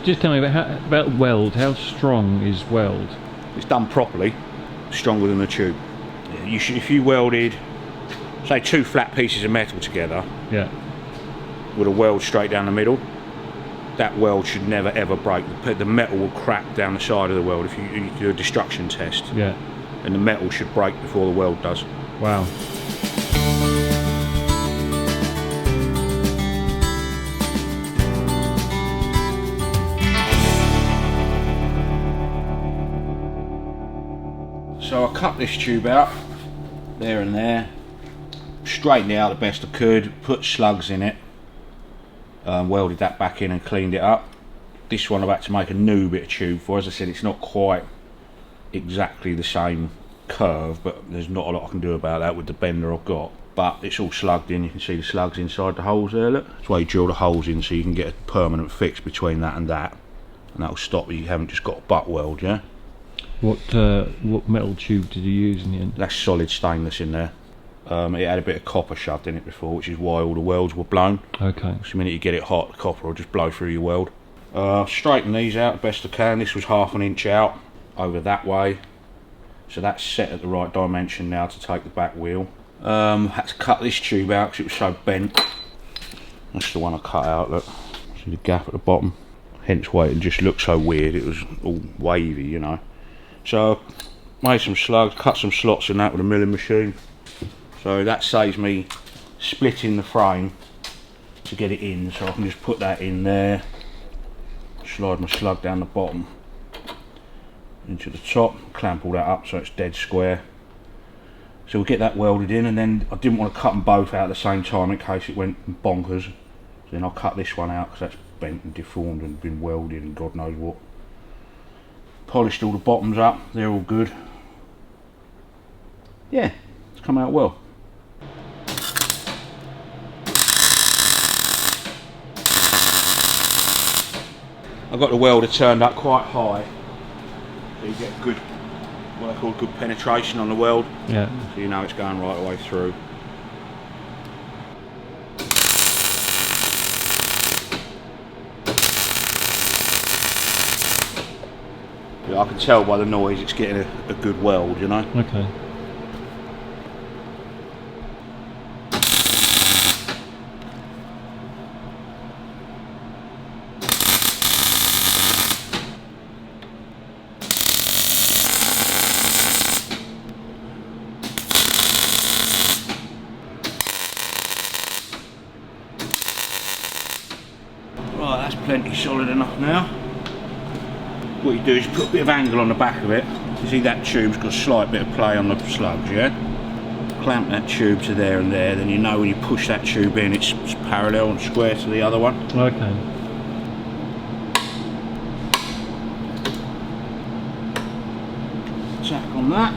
just tell me about weld. How strong is weld? It's done properly, stronger than a tube. Yeah, if you welded, say, 2 flat pieces of metal together, yeah, with a weld straight down the middle, that weld should never ever break. The metal will crack down the side of the weld if you do a destruction test. Yeah. And the metal should break before the weld does. Wow. So I cut this tube out, there and there, straightened it out the best I could, put slugs in it, welded that back in and cleaned it up. This one I've had to make a new bit of tube for. As I said, it's not quite exactly the same curve, but there's not a lot I can do about that with the bender I've got. But it's all slugged in. You can see the slugs inside the holes there, look. That's why you drill the holes in, so you can get a permanent fix between that, and that'll stop you haven't just got a butt weld, yeah? What metal tube did you use in the end? That's solid stainless in there. It had a bit of copper shoved in it before, which is why all the welds were blown. Okay. So the minute you get it hot, the copper will just blow through your weld. Straighten these out the best I can. This was 1/2 inch out over that way, so that's set at the right dimension now to take the back wheel. Had to cut this tube out because it was so bent. That's the one I cut out, look. See the gap at the bottom? Hence why it just looked so weird. It was all wavy, you know. So made some slugs, cut some slots in that with a milling machine. So that saves me splitting the frame to get it in, so I can just put that in there, slide my slug down the bottom into the top, clamp all that up so it's dead square. So we'll get that welded in, and then I didn't want to cut them both out at the same time in case it went bonkers. So then I'll cut this one out because that's bent and deformed and been welded and God knows what. Polished all the bottoms up, they're all good. Yeah, it's come out well. I've got the welder turned up quite high, so you get good, what I call good penetration on the weld. Yeah. So you know it's going right the way through. Yeah, I can tell by the noise it's getting a good weld, you know. Okay. Right, that's plenty solid enough now. What you do is put a bit of angle on the back of it. You see that tube's got a slight bit of play on the slugs, yeah? Clamp that tube to there and there, then you know when you push that tube in it's parallel and square to the other one. Okay. Tack on that.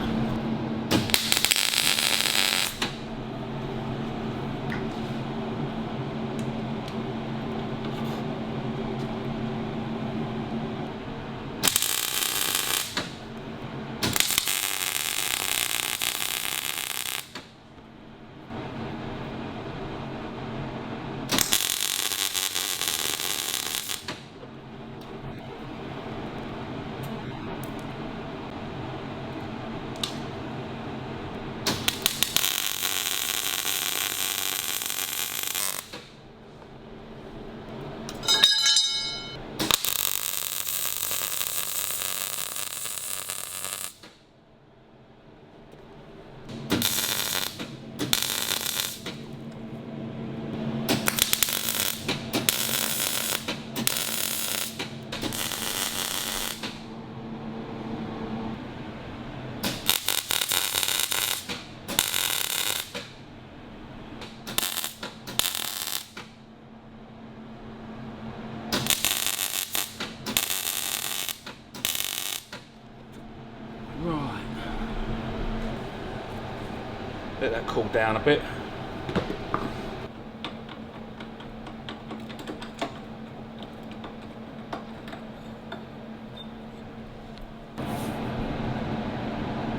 Right. Let that cool down a bit.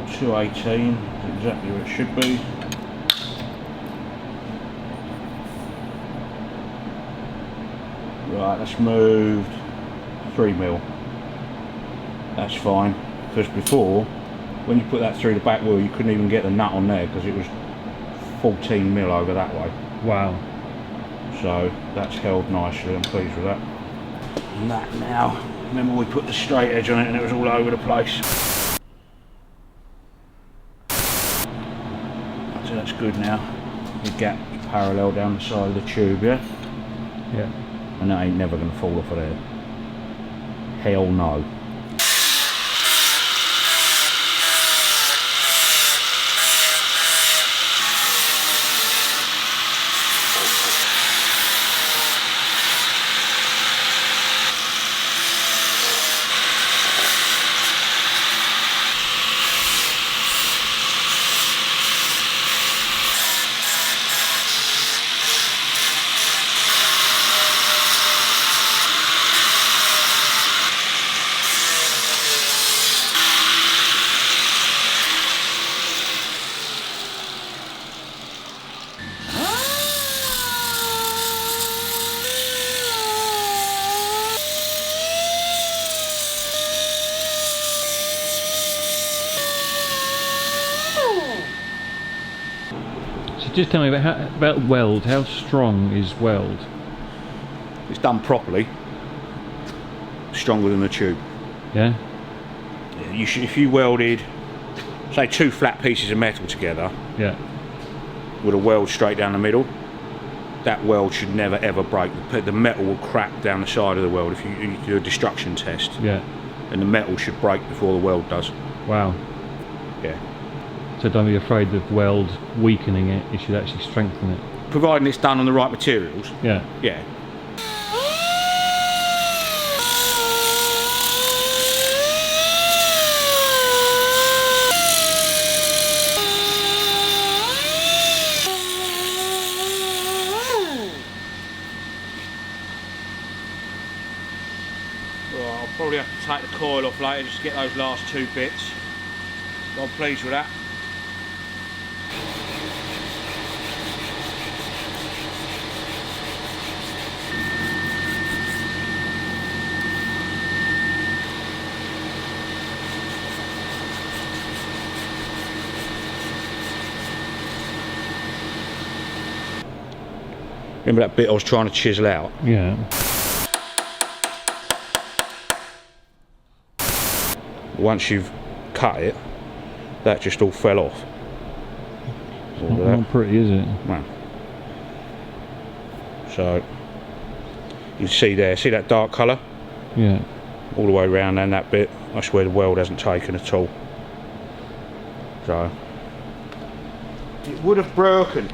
.218 is exactly where it should be. Right, that's moved 3mm. That's fine, because before, when you put that through the back wheel, you couldn't even get the nut on there because it was 14mm over that way. Wow. So that's held nicely, I'm pleased with that. And that now, remember we put the straight edge on it and it was all over the place. So that's good now. The gap parallel down the side of the tube, yeah? Yeah. And that ain't never going to fall off of there. Hell no. So just tell me about weld. How strong is weld? It's done properly. Stronger than the tube. Yeah? Yeah, you should, if you welded, say 2 flat pieces of metal together, Yeah. with a weld straight down the middle, that weld should never ever break. The metal will crack down the side of the weld if you do a destruction test. Yeah. And the metal should break before the weld does. Wow. Yeah. So don't be afraid of weld weakening it, you should actually strengthen it. Providing it's done on the right materials. Yeah. Yeah. Well, I'll probably have to take the coil off later just to get those last 2 bits. But I'm pleased with that. Remember that bit I was trying to chisel out? Yeah. Once you've cut it, that just all fell off. Not pretty, is it? No. So you can see there, see that dark colour? Yeah. All the way around and that bit, that's where the weld hasn't taken at all. So it would have broken.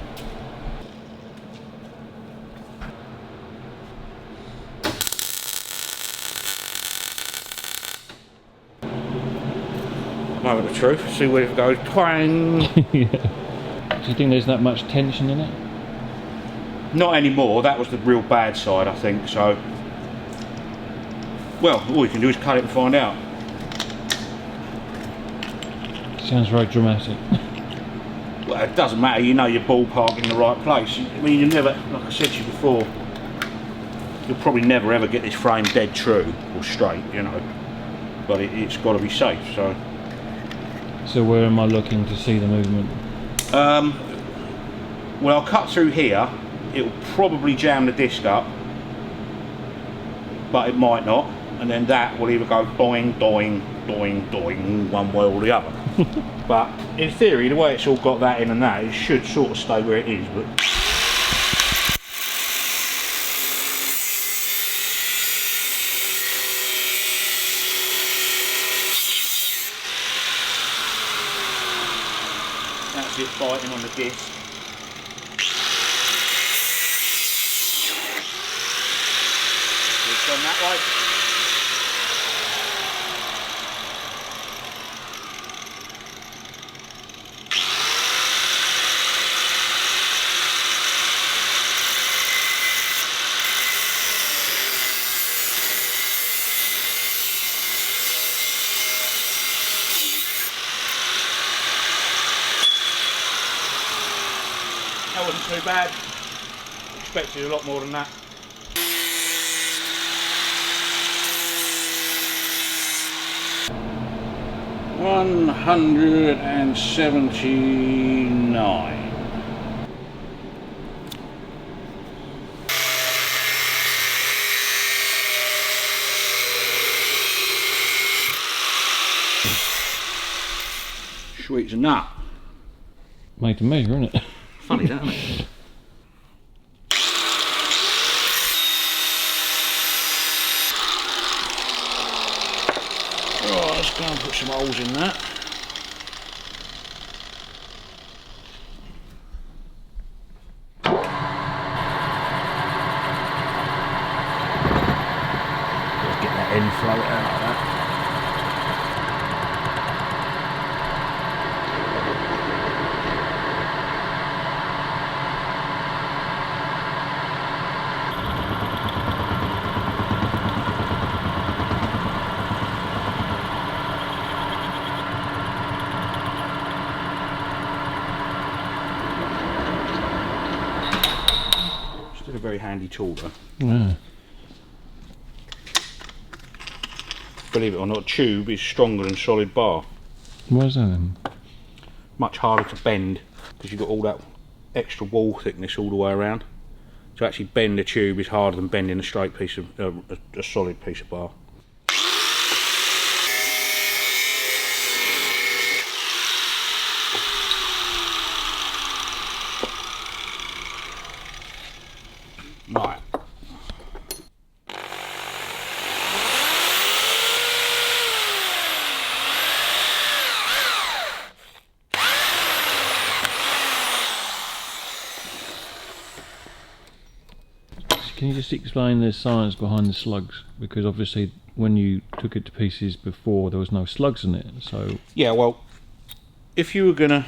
Moment of truth, see where it goes, twang! Yeah. Do you think there's that much tension in it? Not anymore, that was the real bad side I think, so... Well, all you can do is cut it and find out. Sounds very dramatic. Well, it doesn't matter, you know you're ballpark in the right place. I mean, you never, like I said to you before, you'll probably never ever get this frame dead true, or straight, you know. But it's got to be safe, so... So where am I looking to see the movement? Well, I'll cut through here. It'll probably jam the disc up, but it might not. And then that will either go doing, doing, doing, doing, one way or the other. But in theory, the way it's all got that in and that, it should sort of stay where it is. But that's it biting on the disc. It's gone that way. That wasn't too bad. Expected a lot more than that. 179. Sweet as a nut. Made to measure, isn't it? Funny that, isn't it? Right, let's go and put some holes in that. Let's get that end float out like that. Still a very handy tool though. Yeah. Believe it or not, a tube is stronger than solid bar. Why is that then? Much harder to bend because you've got all that extra wall thickness all the way around. To actually bend a tube is harder than bending a straight piece of a solid piece of bar. Right. Can you just explain the science behind the slugs? Because obviously when you took it to pieces before there was no slugs in it, so... Yeah, well, if you were gonna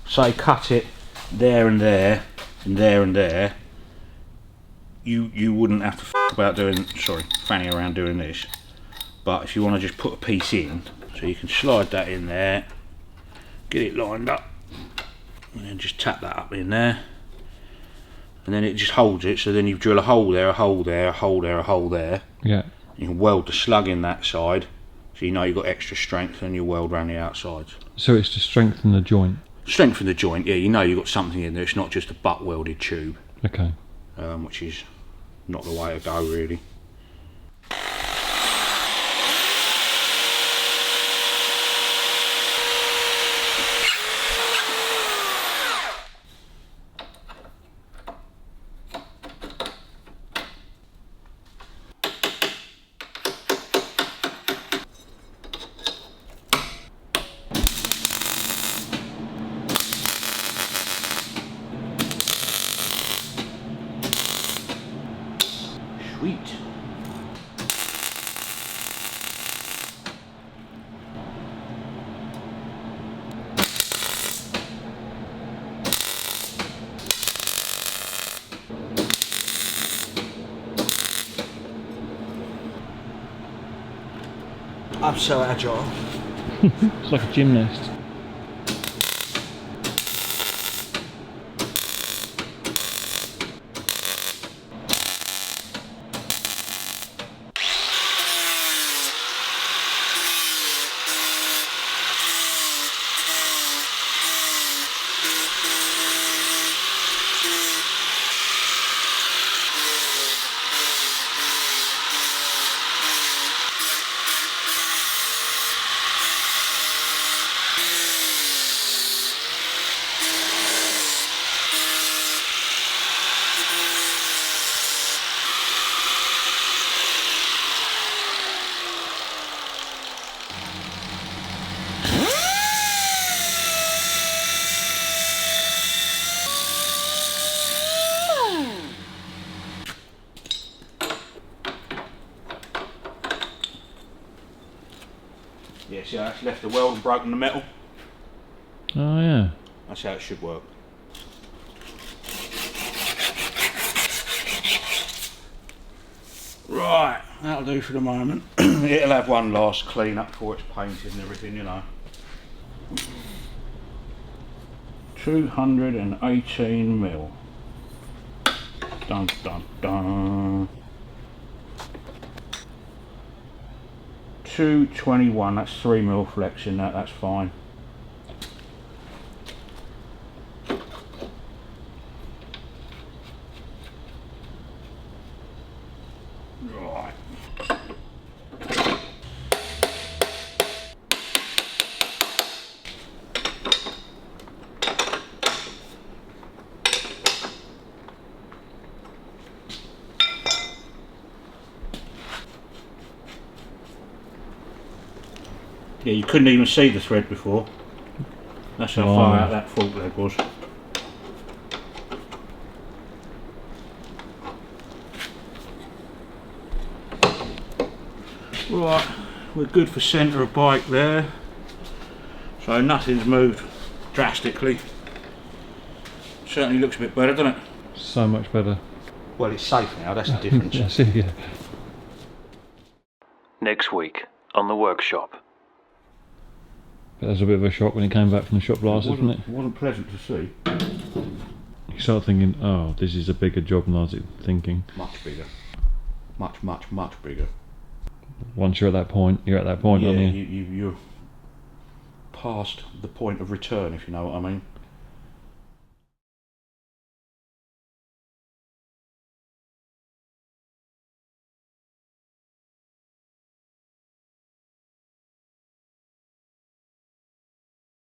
say cut it there and there and there and there, you wouldn't have to about doing, sorry, fanning around doing this. But if you want to just put a piece in, so you can slide that in there, get it lined up, and then just tap that up in there, and then it just holds it. So then you drill a hole there, a hole there, a hole there, a hole there. Yeah. You can weld the slug in that side, so you know you've got extra strength, and you weld around the outsides. So it's to strengthen the joint? Strengthen the joint, yeah, you know you've got something in there, it's not just a butt welded tube. Okay. Which is not the way to go really. Sweet. I'm so agile. It's like a gymnast. Yeah, see how that's left the weld and broken the metal? Oh yeah. That's how it should work. Right, that'll do for the moment. It'll have one last clean up before it's painted and everything, you know. 218mm. Dun dun dun. 221, that's 3mm flex in that, that's fine. Right. Yeah, you couldn't even see the thread before. That's how far out that fault leg was. Right, we're good for centre of bike there. So nothing's moved drastically. Certainly looks a bit better, doesn't it? So much better. Well, it's safe now, that's the difference. That's it, yeah. Next week on the workshop. But that was a bit of a shock when he came back from the shop last, wasn't it? It wasn't pleasant to see. You start thinking, oh, this is a bigger job than I was thinking. Much bigger. Much, much, much bigger. Once you're at that point, aren't you? You're past the point of return, if you know what I mean.